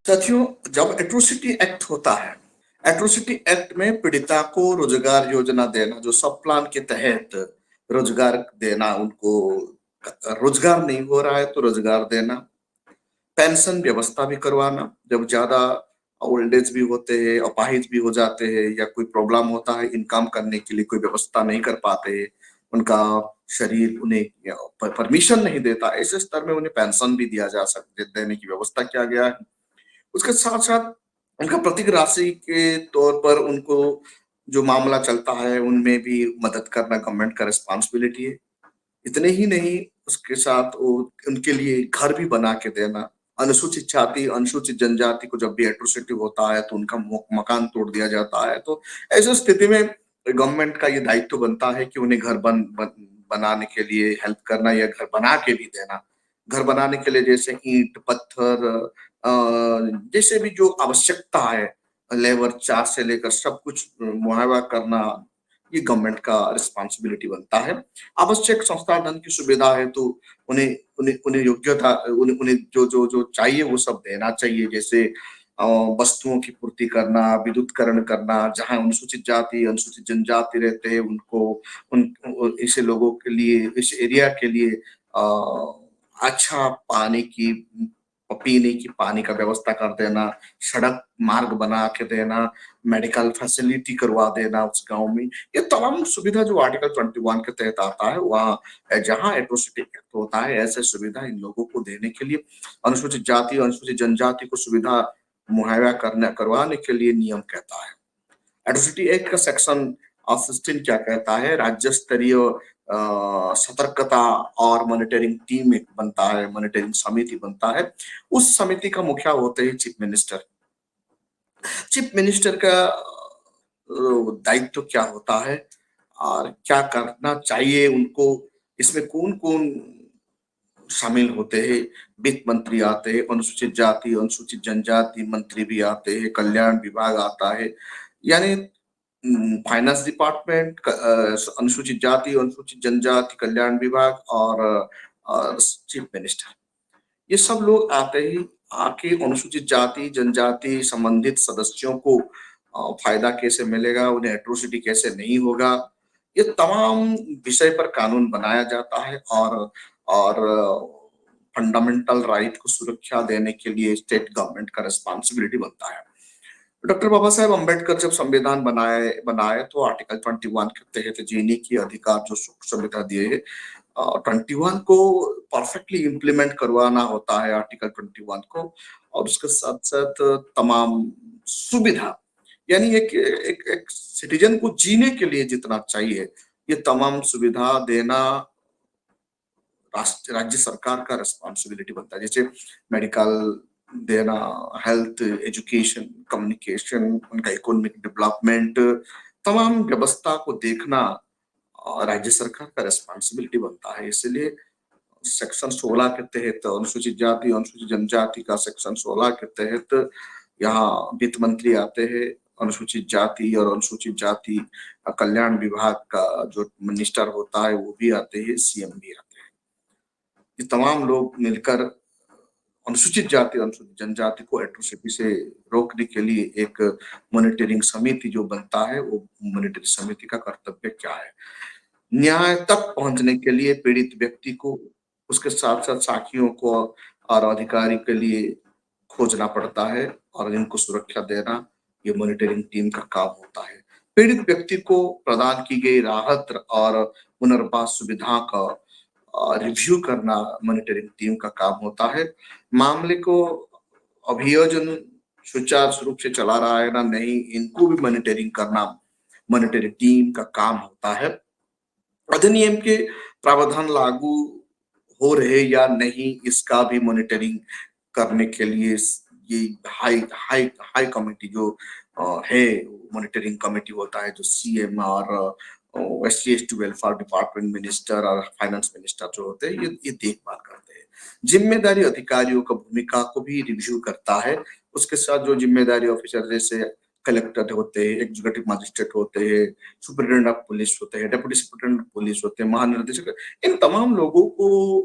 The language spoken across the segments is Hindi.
साथियों, जब एट्रोसिटी एक्ट होता है, एट्रोसिटी एक्ट में पीड़िता को रोजगार योजना देना, जो सब प्लान के तहत रोजगार देना, उनको रोजगार नहीं हो रहा है तो रोजगार देना, पेंशन व्यवस्था भी करवाना, जब ज्यादा ओल्ड एज भी होते हैं, अपाहिज भी हो जाते हैं या कोई प्रॉब्लम होता है, इनकम करने के लिए कोई व्यवस्था नहीं कर पाते हैं, उनका शरीर उन्हें परमिशन नहीं देता, ऐसे स्तर में उन्हें पेंशन भी दिया जा सकते देने की व्यवस्था किया गया है। उसके साथ-साथ उनका प्रतिक राशि के तौर पर उनको जो मामला चलता है, उनमें भी मदद करना गवर्नमेंट का रिस्पॉन्सिबिलिटी है। इतने ही नहीं, उसके साथ वो उनके लिए घर भी बना के देना। अनुसूचित जाति, अनुसूचित जनजाति को जब भी एट्रोसिटी होता है, तो उनका मकान तोड़ दिया जाता है। तो ऐसी स्थिति में गवर्नमेंट का ये दायित्व बनता है कि उन्हें घर बनाने के लिए हेल्प करना या घर बना के भी देना। घर बनाने के लिए जैसे ईंट, पत्थर, अ, जैसे भी जो आवश्यकता है, लेबर चार्ज से लेकर सब कुछ मुहैया करना, ये गवर्नमेंट का रिस्पॉन्सिबिलिटी बनता है। आवश्यक संसाधन की सुविधा है तो उन्हें उन्हें उन्हें योग्यता उन्हें उन्हें जो चाहिए वो सब देना चाहिए। जैसे वस्तुओं की पूर्ति करना, विद्युतीकरण करना, जहाँ अनुसूचित जाति, अनुसूचित जनजाति रहते हैं उनको ऐसे लोगों के लिए, इस एरिया के लिए अच्छा पानी की पीने की पानी का व्यवस्था कर देना, सड़क मार्ग बना के देना, मेडिकल फैसिलिटी करवा देना उस गाँव में। ये तमाम सुविधा जो आर्टिकल 21 के तहत आता है, वहाँ जहाँ एट्रोसिटी एक्ट होता है, ऐसे सुविधा इन लोगों को देने के लिए अनुसूचित जाति, अनुसूचित जनजाति को सुविधा मुहैया करवाने के लिए नियम कहता है। एट्रोसिटी एक्ट का सेक्शन 16 क्या कहता है? राज्य स्तरीय सतर्कता और मॉनिटरिंग टीम एक बनता है, मॉनिटरिंग समिति बनता है। उस समिति का मुखिया होते हैं चीफ मिनिस्टर। चीफ मिनिस्टर का दायित्व क्या होता है और क्या करना चाहिए उनको, इसमें कौन-कौन शामिल होते हैं? वित्त मंत्री आते हैं, अनुसूचित जाति, अनुसूचित जनजाति मंत्री भी आते हैं, कल्याण विभाग आता है, यानी फाइनेंस डिपार्टमेंट, अनुसूचित जाति, अनुसूचित जनजाति कल्याण विभाग और चीफ मिनिस्टर, ये सब लोग आते ही आके अनुसूचित जाति, जनजाति संबंधित सदस्यों को फायदा कैसे मिलेगा, उन्हें एट्रोसिटी कैसे नहीं होगा, ये तमाम विषय पर कानून बनाया जाता है और फंडामेंटल राइट को सुरक्षा देने के लिए स्टेट गवर्नमेंट का रिस्पॉन्सिबिलिटी बनता है। डॉक्टर बाबा साहेब अम्बेडकर जब संविधान बनाए बनाए तो आर्टिकल 21 के तहत जीने की अधिकार जो सुख सुविधा दिए है, 21 को परफेक्टली इम्प्लीमेंट करवाना होता है आर्टिकल 21 को, और उसके साथ साथ तमाम सुविधा, यानी एक सिटीजन को जीने के लिए जितना चाहिए, ये तमाम सुविधा देना राज्य सरकार का रिस्पॉन्सिबिलिटी बनता है। जैसे मेडिकल देना, हेल्थ, एजुकेशन, कम्युनिकेशन, उनका इकोनॉमिक डेवलपमेंट, तमाम व्यवस्था को देखना राज्य सरकार का रिस्पॉन्सिबिलिटी बनता है। इसलिए सेक्शन 16 के तहत अनुसूचित जाति, अनुसूचित जनजाति का सेक्शन 16 के तहत यहाँ वित्त मंत्री आते हैं, अनुसूचित जाति और अनुसूचित जाति कल्याण विभाग का जो मिनिस्टर होता है वो भी आते हैं, सीएम भी आते हैं। ये तमाम लोग मिलकर अनुसूचित जाति, अनुसूचित जनजाति को एट्रोसिटी से रोकने के लिए एक मॉनिटरिंग समिति जो बनता है, वो मॉनिटरिंग समिति का कर्तव्य क्या है? न्याय तक पहुंचने के लिए पीड़ित व्यक्ति को, उसके साथ-साथ साखियों को और अधिकारी के लिए खोजना पड़ता है और इनको सुरक्षा देना, ये मॉनिटरिंग टीम का काम होता है। पीड़ित व्यक्ति को प्रदान की गई राहत और पुनर्वास सुविधा का रिव्यू करना मॉनिटरिंग टीम का काम होता है। मामले को अभियोजन सुचारू रूप से चला रहा है ना नहीं, इनको भी मॉनिटरिंग करना मॉनिटरिंग टीम का काम होता है। अधिनियम के प्रावधान लागू हो रहे या नहीं, इसका भी मॉनिटरिंग करने के लिए ये हाई हाई हाई कमेटी जो है, मॉनिटरिंग कमेटी होता है, जो सीएम और एससी/एसटी वेलफेयर डिपार्टमेंट मिनिस्टर और फाइनेंस मिनिस्टर जो होते हैं, ये देखभाल करते हैं। जिम्मेदारी अधिकारियों का भूमिका को भी रिव्यू करता है। उसके साथ जो जिम्मेदारी ऑफिसर जैसे कलेक्टर होते हैं, एग्जीक्यूटिव मजिस्ट्रेट होते हैं, सुपरिटेंडेंट ऑफ पुलिस होते हैं, डेप्यूटी सुपरिटेंडेंट ऑफ पुलिस होते हैं, महानिर्देशक, इन तमाम लोगों को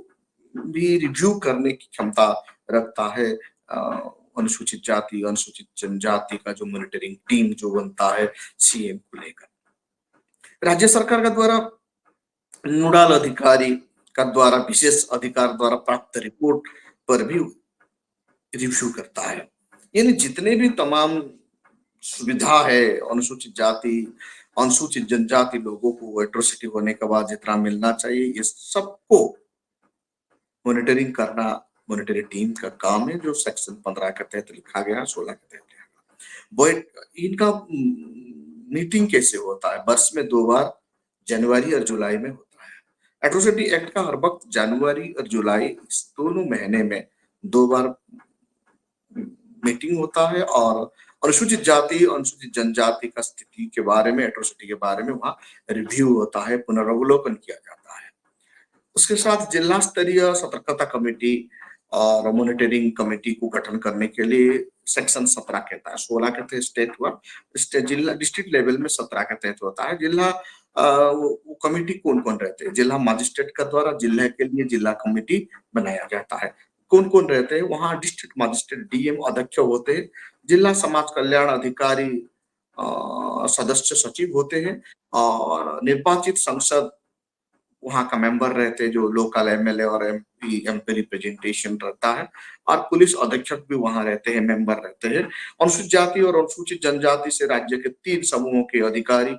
भी रिव्यू करने की क्षमता रखता है अनुसूचित जाति अनुसूचित जनजाति का जो मॉनिटरिंग टीम जो बनता है सीएम को लेकर, राज्य सरकार का द्वारा नोडल अधिकारी का द्वारा विशेष अधिकार द्वारा प्राप्त रिपोर्ट पर भी रिव्यू करता है। यानी जितने भी तमाम सुविधा है अनुसूचित जाति अनुसूचित जनजाति लोगों को एट्रोसिटी होने के बाद जितना मिलना चाहिए, ये सबको मॉनिटरिंग करना मॉनिटरी टीम का काम है, जो सेक्शन 15 के तहत लिखा गया, 16 के तहत लिखा गया। इनका मीटिंग कैसे होता है? वर्ष में 2 बार, जनवरी और जुलाई में होता है। एट्रोसिटी एक्ट का हर वक्त जनवरी और जुलाई इस दोनों महीने में 2 बार मीटिंग होता है और अनुसूचित जाति अनुसूचित जनजाति का स्थिति के बारे में, एट्रोसिटी के बारे में वहां रिव्यू होता है, पुनरावलोकन किया जाता है। उसके साथ जिला स्तरीय सतर्कता कमेटी और मॉनिटरिंग कमेटी को गठन करने के लिए सेक्शन 17 कहता है, 16 के तहत स्टेट हुआ, स्टेट जिला डिस्ट्रिक्ट लेवल में 17 के तहत होता है। जिला वो कमेटी कौन कौन रहते हैं? जिला मजिस्ट्रेट का द्वारा जिले के लिए जिला कमेटी बनाया जाता है। कौन कौन रहते हैं वहां? डिस्ट्रिक्ट मजिस्ट्रेट डीएम अध्यक्ष होते हैं, जिला समाज कल्याण अधिकारी सदस्य सचिव होते हैं और निर्वाचित संसद वहां का मेंबर रहते हैं, जो लोकल एमएलए और एमपी रिप्रेजेंटेशन रहता है, और पुलिस अधीक्षक भी वहां रहते हैं, मेंबर रहते हैं। अनुसूचित जाति और अनुसूचित जनजाति से राज्य के 3 समूहों के अधिकारी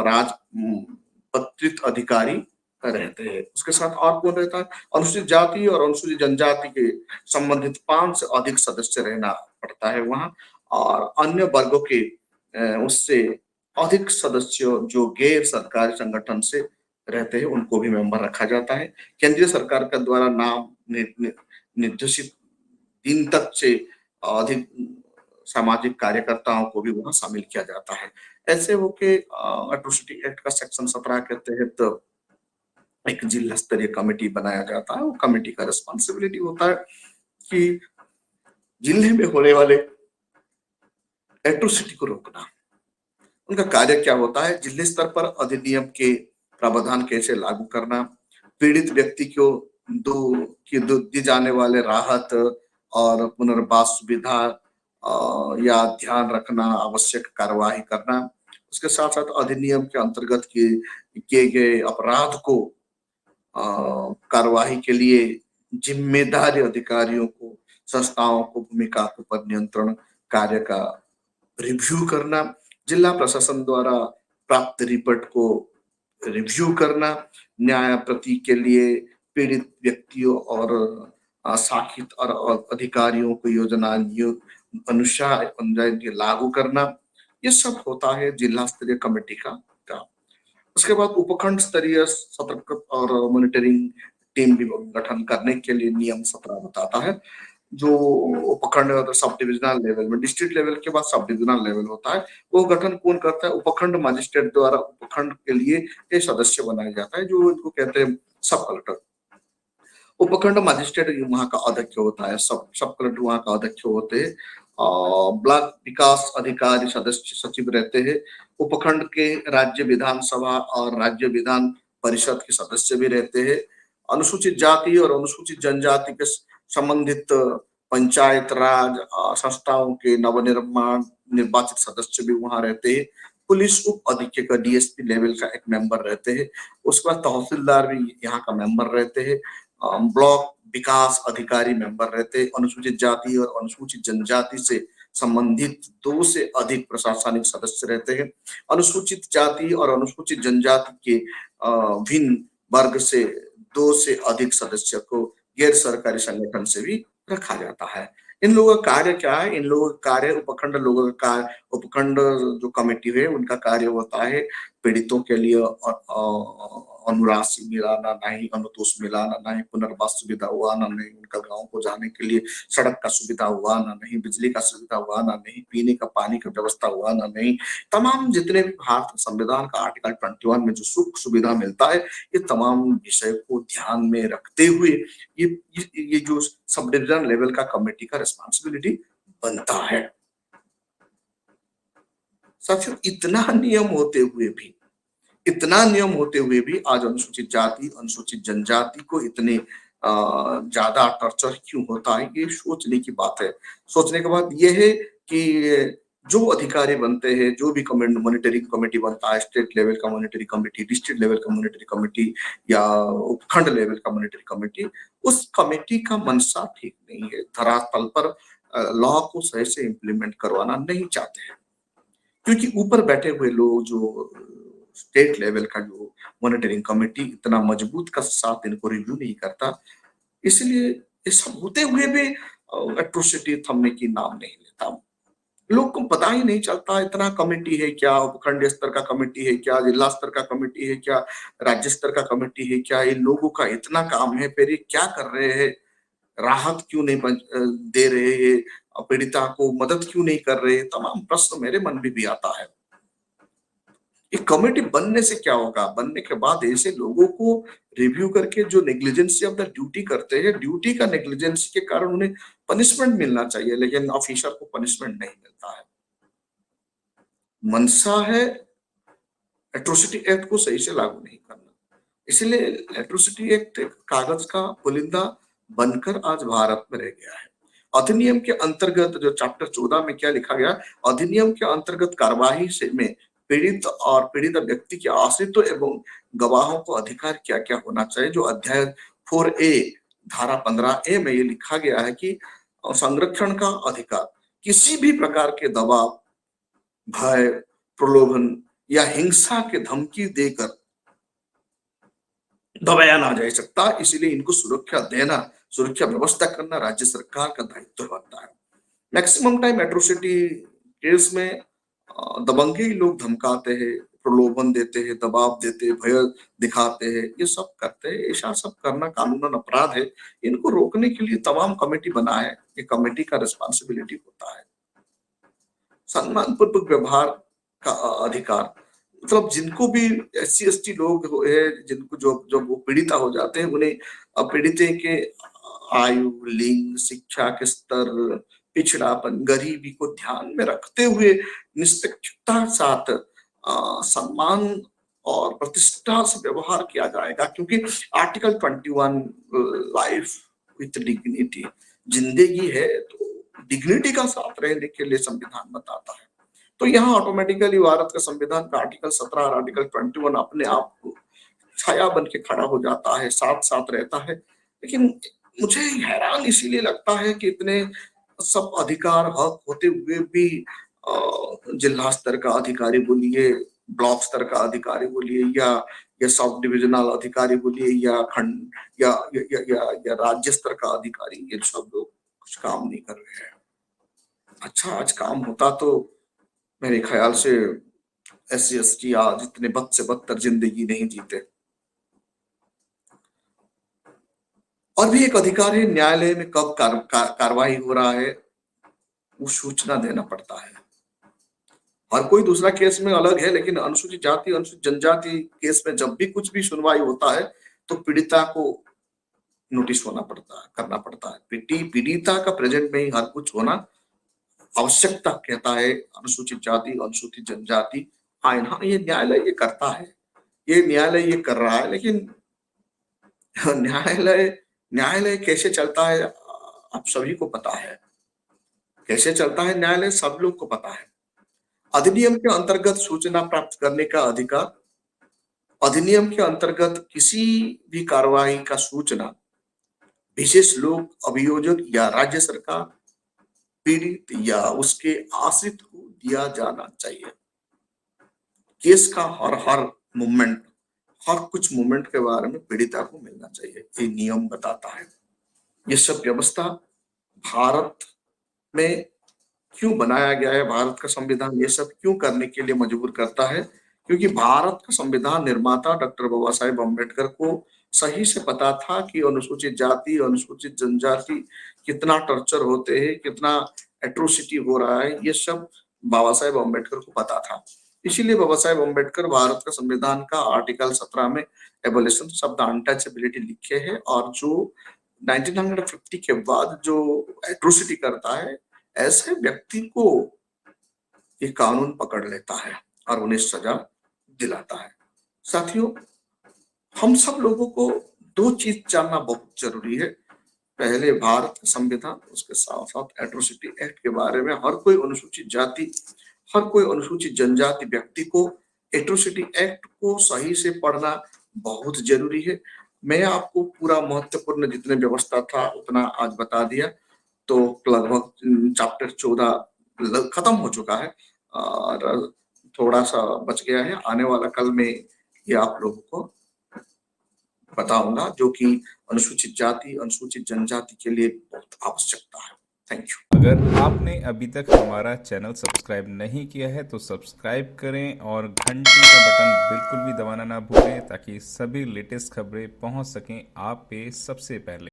राजपत्रित अधिकारी रहते हैं। उसके साथ और कौन रहता है? अनुसूचित जाति और अनुसूचित जनजाति के संबंधित 5 से अधिक सदस्य रहना पड़ता है वहां, और अन्य वर्गों के उससे अधिक सदस्य जो गैर सरकारी संगठन से रहते हैं उनको भी मेंबर रखा जाता है। केंद्रीय सरकार का द्वारा नाम निर्देशित दिन तक से अधिक सामाजिक कार्यकर्ताओं को भी वहां शामिल किया जाता है। ऐसे होके एट्रोसिटी एक्ट का सेक्शन 17 के तहत एक जिला स्तरीय कमेटी बनाया जाता है। वो कमेटी का रिस्पॉन्सिबिलिटी होता है कि जिले में होने वाले एट्रोसिटी को रोकना। उनका कार्य क्या होता है? जिले स्तर पर अधिनियम के प्रावधान कैसे लागू करना, पीड़ित व्यक्ति को दी जाने वाले राहत और पुनर्वास सुविधा या ध्यान रखना, आवश्यक कार्यवाही करना। उसके साथ साथ अधिनियम के अंतर्गत किए गए अपराध को कार्यवाही के लिए जिम्मेदार अधिकारियों को, संस्थाओं को भूमिका के ऊपर नियंत्रण कार्य का रिव्यू करना, जिला प्रशासन द्वारा प्राप्त रिपोर्ट को रिव्यू करना, न्याय प्रति के लिए पीड़ित व्यक्तियों और साखित और अधिकारियों को योजना अनुसार लागू करना, ये सब होता है जिला स्तरीय कमेटी का काम। उसके बाद उपखंड स्तरीय सतर्क और मॉनिटरिंग टीम भी गठन करने के लिए नियम 17 बताता है। जो उपखंड सब डिविजनल लेवल में, डिस्ट्रिक्ट लेवल के बाद सब डिविजनल लेवल होता है, वो गठन कौन करता है? उपखंड मजिस्ट्रेट द्वारा उपखंड के लिए एक सदस्य बनाया जाता है, जो इनको कहते हैं सब कलेक्टर। उपखंड मजिस्ट्रेट वहां का अध्यक्ष होता है, सब कलेक्टर वहां का अध्यक्ष होते हैं। ब्लॉक विकास अधिकारी सदस्य सचिव रहते हैं। उपखंड के राज्य विधानसभा और राज्य विधान परिषद के सदस्य भी रहते हैं। अनुसूचित जाति और अनुसूचित जनजाति के संबंधित पंचायत राज संस्थाओं के नवनिर्माण निर्वाचित सदस्य भी वहां रहते हैं। पुलिस उप अधीक्षक डीएसपी लेवल का एक मेंबर रहते हैं। उसके बाद तहसीलदार भी यहाँ का मेंबर रहते हैं। ब्लॉक विकास अधिकारी मेंबर रहते हैं। अनुसूचित जाति और अनुसूचित जनजाति से संबंधित 2 से अधिक प्रशासनिक सदस्य रहते हैं। अनुसूचित जाति और अनुसूचित जनजाति के भिन्न वर्ग से 2 से अधिक सदस्य को गैर सरकारी संगठन से भी रखा जाता है। इन लोगों का कार्य क्या है? इन लोगों का कार्य, उपखंड लोगों का कार्य, उपखंड जो कमेटी है उनका कार्य होता है पीड़ितों के लिए अनुराशि मिलाना, नहीं अनुतोष मिलाना, नहीं पुनर्वास सुविधा हुआ ना, नहीं उनका गांव को जाने के लिए सड़क का सुविधा हुआ ना, नहीं बिजली का सुविधा हुआ ना, नहीं पीने का पानी का व्यवस्था हुआ ना, नहीं तमाम जितने भी भारत संविधान का आर्टिकल 21 में जो सुख सुविधा मिलता है, ये तमाम विषय को ध्यान में रखते हुए ये जो सब डिविजन लेवल का कमेटी का रिस्पॉन्सिबिलिटी बनता है। साथियों, इतना नियम होते हुए भी आज अनुसूचित जाति अनुसूचित जनजाति को इतने ज्यादा टॉर्चर क्यों होता है, ये सोचने की बात है। सोचने के बाद ये है कि जो अधिकारी बनते हैं, जो भी मॉनिटरिंग कमेटी बनता है, स्टेट लेवल का मॉनिटरिंग कमेटी, डिस्ट्रिक्ट लेवल का मॉनिटरिंग कमेटी या उपखंड लेवल का मॉनिटरिंग कमेटी, उस कमेटी का मंशा ठीक नहीं है। धरातल पर लॉ को सही से इम्प्लीमेंट करवाना नहीं चाहते हैं, क्योंकि ऊपर बैठे हुए लोग, जो स्टेट लेवल का जो मॉनिटरिंग कमेटी इतना मजबूत का साथ इनको रिव्यू नहीं करता, इसलिए ये सब होते हुए भी एट्रोसिटी थमने की नाम नहीं लेता। लोग को पता ही नहीं चलता इतना कमेटी है क्या, उपखंड स्तर का कमेटी है क्या, जिला स्तर का कमेटी है क्या, राज्य स्तर का कमेटी है क्या, इन लोगों का इतना काम है, फिर ये क्या कर रहे हैं, राहत क्यों नहीं दे रहे हैं, पीड़िता को मदद क्यों नहीं कर रहे, तमाम प्रश्न मेरे मन में भी आता है। एक कमेटी बनने से क्या होगा, बनने के बाद ऐसे लोगों को रिव्यू करके जो नेग्लिजेंसी ऑफ द ड्यूटी करते हैं, ड्यूटी का नेग्लिजेंसी के कारण उन्हें पनिशमेंट मिलना चाहिए, लेकिन ऑफिसर को पनिशमेंट नहीं मिलता है। मंशा है एट्रोसिटी एक्ट को सही से लागू नहीं करना, इसलिए एट्रोसिटी एक्ट कागज का पुलिंदा बनकर आज भारत में रह गया है। अधिनियम के अंतर्गत जो चैप्टर 14 में क्या लिखा गया, अधिनियम के अंतर्गत कार्यवाही से में पीड़ित और पीड़ित व्यक्ति के आश्रितों एवं गवाहों को अधिकार क्या क्या होना चाहिए, जो अध्याय 4A धारा 15A में ये लिखा गया है कि संरक्षण का अधिकार, किसी भी प्रकार के दबाव, भय, प्रलोभन या हिंसा के धमकी देकर दबाया ना जा सकता, इसलिए इनको सुरक्षा देना, सुरक्षा व्यवस्था करना राज्य सरकार का दायित्व बनता है। मैक्सिमम टाइम एट्रोसिटी केस में दबंगे लोग धमकाते हैं, प्रलोभन देते हैं, दबाव देते हैं, भय दिखाते हैं, ये सब करते हैं। ऐसा सब करना कानूनन अपराध है। इनको रोकने के लिए तमाम कमेटी बना है, ये कमेटी का रिस्पॉन्सिबिलिटी होता है। सम्मानपूर्वक व्यवहार का अधिकार, मतलब जिनको भी SC ST लोग है, जिनको जो जो वो पीड़िता हो जाते हैं, उन्हें पीड़ित के आयु, लिंग, शिक्षा के स्तर, पिछड़ापन, गरीबी को ध्यान में रखते हुए निष्पक्षता साथ सम्मान और प्रतिष्ठा से व्यवहार किया जाएगा, क्योंकि आर्टिकल 21 लाइफ विथ डिग्निटी, जिंदगी है तो डिग्निटी का साथ रहने के लिए संविधान बताता है। तो यहाँ ऑटोमेटिकली भारत का संविधान का आर्टिकल 17 और आर्टिकल 21 अपने आप को छाया बन के खड़ा हो जाता है, साथ साथ रहता है। लेकिन मुझे हैरान इसीलिए लगता है कि इतने सब अधिकार हक होते हुए भी जिला स्तर का अधिकारी बोलिए, ब्लॉक स्तर का अधिकारी बोलिए, या सब डिविजनल अधिकारी बोलिए, या खंड या राज्य स्तर का अधिकारी, ये सब लोग कुछ काम नहीं कर रहे हैं। अच्छा आज काम होता तो मेरे ख्याल से SC ST आज इतने बद से बदतर जिंदगी नहीं जीते। और भी एक अधिकार है, न्यायालय में कब कार्रवाई हो रहा है वो सूचना देना पड़ता है। हर कोई दूसरा केस में अलग है, लेकिन अनुसूचित जाति, अनुसूचित जनजाति केस में जब भी कुछ भी सुनवाई होता है तो पीड़िता को नोटिस होना पड़ता है, करना पड़ता है। पीड़िता का प्रेजेंट में ही हर कुछ होना आवश्यकता कहता है अनुसूचित जाति, अनुसूचित जनजाति आइन। हाँ, ये न्यायालय ये करता है, ये न्यायालय ये कर रहा है, लेकिन न्यायालय न्यायालय कैसे चलता है आप सभी को पता है, कैसे चलता है न्यायालय सब लोग को पता है। अधिनियम के अंतर्गत सूचना प्राप्त करने का अधिकार, अधिनियम के अंतर्गत किसी भी कार्रवाई का सूचना विशेष लोक अभियोजक या राज्य सरकार, पीड़ित या उसके आश्रित को दिया जाना चाहिए। केस का हर मूवमेंट, हर कुछ मूवमेंट के बारे में पीड़िता को मिलना चाहिए, ये नियम बताता है। ये सब व्यवस्था भारत में क्यों बनाया गया है, भारत का संविधान ये सब क्यों करने के लिए मजबूर करता है, क्योंकि भारत का संविधान निर्माता डॉक्टर बाबा साहेब अम्बेडकर को सही से पता था कि अनुसूचित जाति, अनुसूचित जनजाति कितना टॉर्चर होते हैं, कितना एट्रोसिटी हो रहा है, ये सब बाबा साहेब अम्बेडकर को पता था। इसीलिए बाबा साहेब अम्बेडकर भारत का संविधान का आर्टिकल 17 में एबोलिशन शब्द अनटचेबिलिटी लिखे हैं, और जो 1950 के बाद जो एट्रोसिटी करता है ऐसे व्यक्ति को ये कानून पकड़ लेता है और उन्हें सजा दिलाता है। साथियों, हम सब लोगों को दो चीज जानना बहुत जरूरी है। पहले भारत का संविधान, उसके साथ साथ एट्रोसिटी एक्ट के बारे में हर कोई अनुसूचित जाति, हर कोई अनुसूचित जनजाति व्यक्ति को एट्रोसिटी एक्ट को सही से पढ़ना बहुत जरूरी है। मैं आपको पूरा महत्वपूर्ण जितने व्यवस्था था उतना आज बता दिया। तो लगभग चैप्टर 14 खत्म हो चुका है और थोड़ा सा बच गया है। आने वाला कल में ये आप लोगों को बताऊंगा, जो कि अनुसूचित जाति, अनुसूचित जनजाति के लिए बहुत आवश्यकता है। Thank you. अगर आपने अभी तक हमारा चैनल सब्सक्राइब नहीं किया है तो सब्सक्राइब करें और घंटी का बटन बिल्कुल भी दबाना ना भूलें ताकि सभी लेटेस्ट खबरें पहुंच सकें आप पे सबसे पहले।